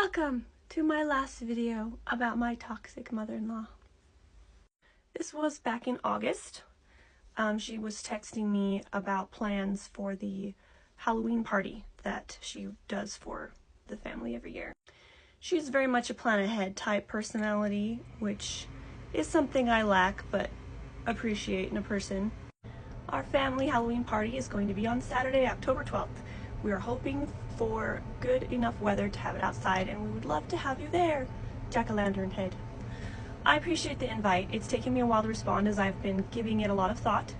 Welcome to my last video about my toxic mother-in-law. This was back in August. She was texting me about plans for the Halloween party that she does for the family every year. She's very much a plan ahead type personality, which is something I lack but appreciate in a person. Our family Halloween party is going to be on Saturday, October 12th. We are hoping for good enough weather to have it outside, and we would love to have you there, Jack-o'-lantern head. I appreciate the invite. It's taken me a while to respond as I've been giving it a lot of thought.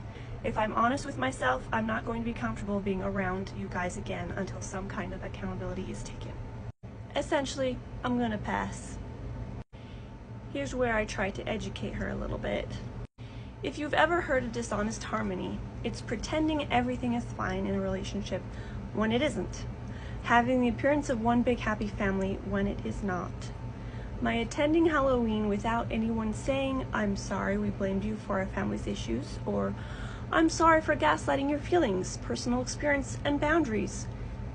If I'm honest with myself, I'm not going to be comfortable being around you guys again until some kind of accountability is taken. Essentially, I'm gonna pass. Here's where I try to educate her a little bit. If you've ever heard of dishonest harmony, it's pretending everything is fine in a relationship when it isn't. Having the appearance of one big happy family when it is not. My attending Halloween without anyone saying, "I'm sorry we blamed you for our family's issues," or "I'm sorry for gaslighting your feelings, personal experience, and boundaries,"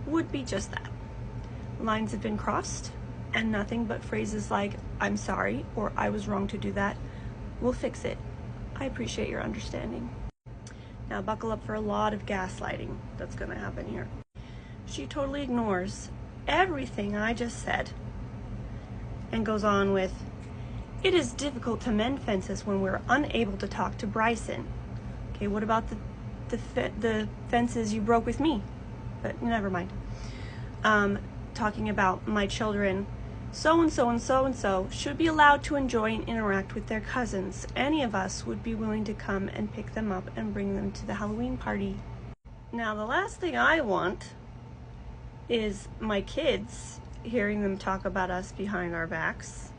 would be just that. Lines have been crossed, and nothing but phrases like, "I'm sorry," or "I was wrong to do that," will fix it. I appreciate your understanding. Now buckle up for a lot of gaslighting that's going to happen here. She totally ignores everything I just said and goes on with, "It is difficult to mend fences when we're unable to talk to Bryson." Okay, what about the fences you broke with me? But never mind. Talking about my children, so-and-so and so-and-so should be allowed to enjoy and interact with their cousins. Any of us would be willing to come and pick them up and bring them to the Halloween party. Now, the last thing I want is my kids hearing them talk about us behind our backs,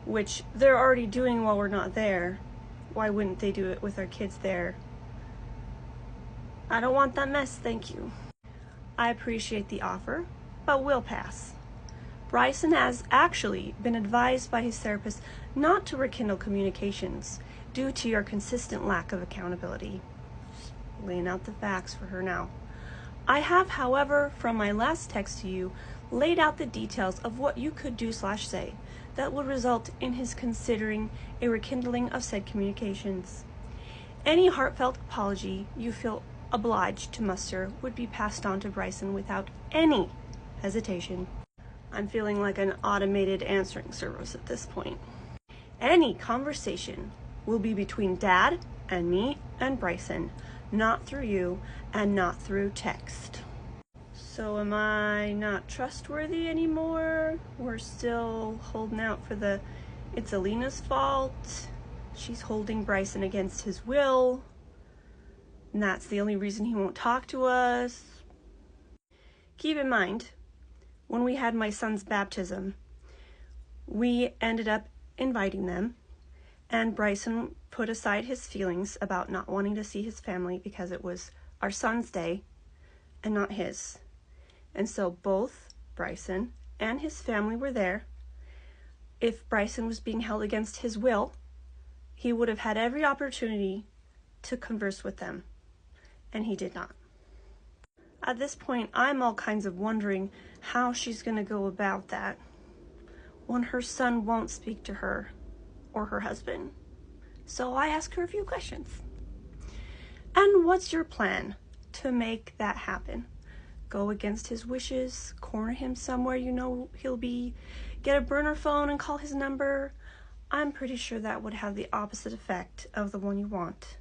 which they're already doing while we're not there. Why wouldn't they do it with our kids there? I don't want that mess, thank you. I appreciate the offer, but will pass. Bryson has actually been advised by his therapist not to rekindle communications due to your consistent lack of accountability. Just laying out the facts for her now. I have, however, from my last text to you, laid out the details of what you could do/say that would result in his considering a rekindling of said communications. Any heartfelt apology you feel obliged to muster would be passed on to Bryson without any hesitation. I'm feeling like an automated answering service at this point. Any conversation will be between Dad and me and Bryson, not through you and not through text. So am I not trustworthy anymore? We're still holding out for the "it's Alina's fault," she's holding Bryson against his will, and that's the only reason he won't talk to us. Keep in mind, when we had my son's baptism, we ended up inviting them, and Bryson put aside his feelings about not wanting to see his family because it was our son's day and not his. And so both Bryson and his family were there. If Bryson was being held against his will, he would have had every opportunity to converse with them, and he did not. At this point, I'm all kinds of wondering how she's going to go about that when her son won't speak to her or her husband. So I ask her a few questions. And what's your plan to make that happen? Go against his wishes, corner him somewhere you know he'll be, get a burner phone and call his number? I'm pretty sure that would have the opposite effect of the one you want.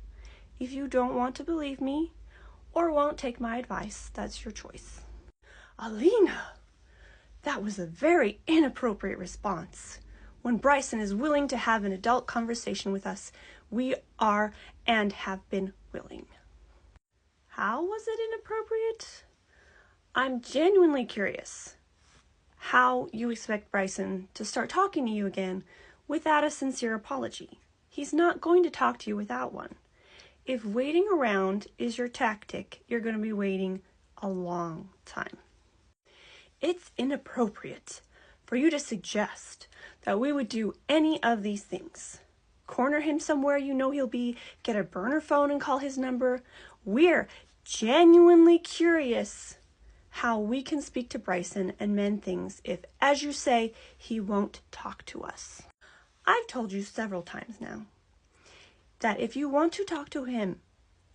If you don't want to believe me or won't take my advice, that's your choice. Alina, that was a very inappropriate response. When Bryson is willing to have an adult conversation with us, we are and have been willing. How was it inappropriate? I'm genuinely curious how you expect Bryson to start talking to you again without a sincere apology. He's not going to talk to you without one. If waiting around is your tactic, you're going to be waiting a long time. It's inappropriate for you to suggest that we would do any of these things. Corner him somewhere you know he'll be, get a burner phone and call his number. We're genuinely curious how we can speak to Bryson and mend things if, as you say, he won't talk to us. I've told you several times now that if you want to talk to him,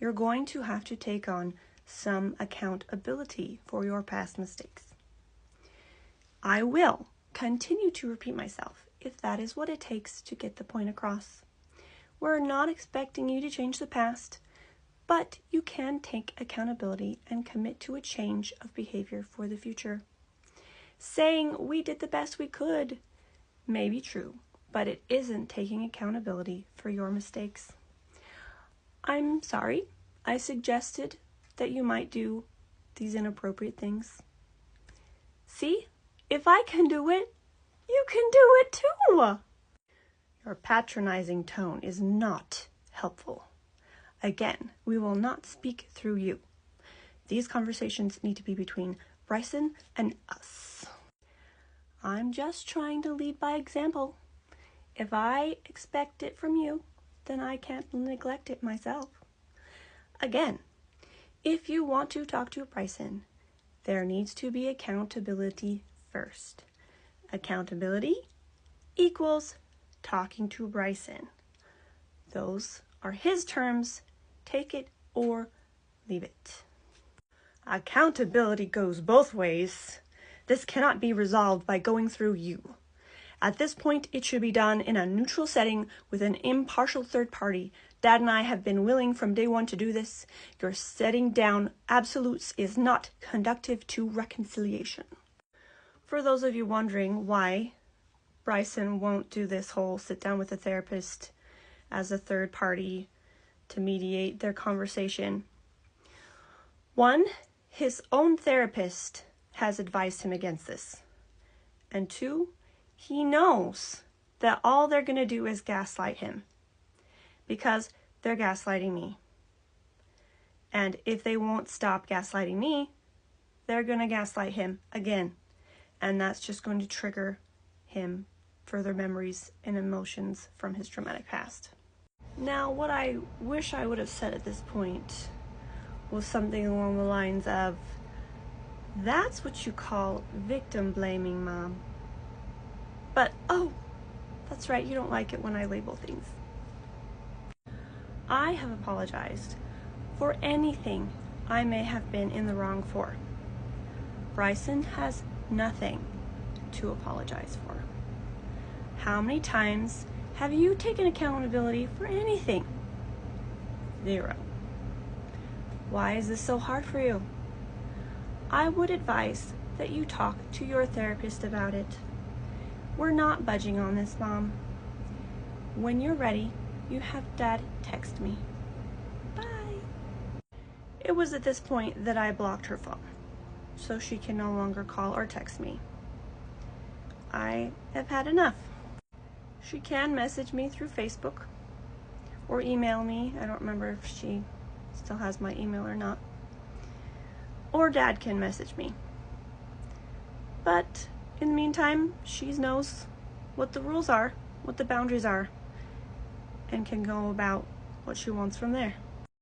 you're going to have to take on some accountability for your past mistakes. I will continue to repeat myself if that is what it takes to get the point across. We're not expecting you to change the past, but you can take accountability and commit to a change of behavior for the future. Saying we did the best we could may be true, but it isn't taking accountability for your mistakes. I'm sorry, I suggested that you might do these inappropriate things. See, if I can do it, you can do it too. Your patronizing tone is not helpful. Again, we will not speak through you. These conversations need to be between Bryson and us. I'm just trying to lead by example. If I expect it from you, then I can't neglect it myself. Again, if you want to talk to Bryson, there needs to be accountability first. Accountability equals talking to Bryson. Those are his terms. Take it or leave it. Accountability goes both ways. This cannot be resolved by going through you. At this point, it should be done in a neutral setting with an impartial third party. Dad and I have been willing from day one to do this. Your setting down absolutes is not conducive to reconciliation. For those of you wondering why Bryson won't do this whole sit down with a therapist as a third party to mediate their conversation. 1, his own therapist has advised him against this. And 2, he knows that all they're going to do is gaslight him because they're gaslighting me. And if they won't stop gaslighting me, they're going to gaslight him again. And that's just going to trigger him further memories and emotions from his traumatic past. Now, what I wish I would have said at this point was something along the lines of, that's what you call victim blaming, Mom. But, oh, that's right, you don't like it when I label things. I have apologized for anything I may have been in the wrong for. Bryson has nothing to apologize for. How many times have you taken accountability for anything? 0. Why is this so hard for you? I would advise that you talk to your therapist about it. We're not budging on this, Mom. When you're ready, you have Dad text me. Bye. It was at this point that I blocked her phone, so she can no longer call or text me. I have had enough. She can message me through Facebook or email me. I don't remember if she still has my email or not. Or Dad can message me. But in the meantime, she knows what the rules are, what the boundaries are, and can go about what she wants from there.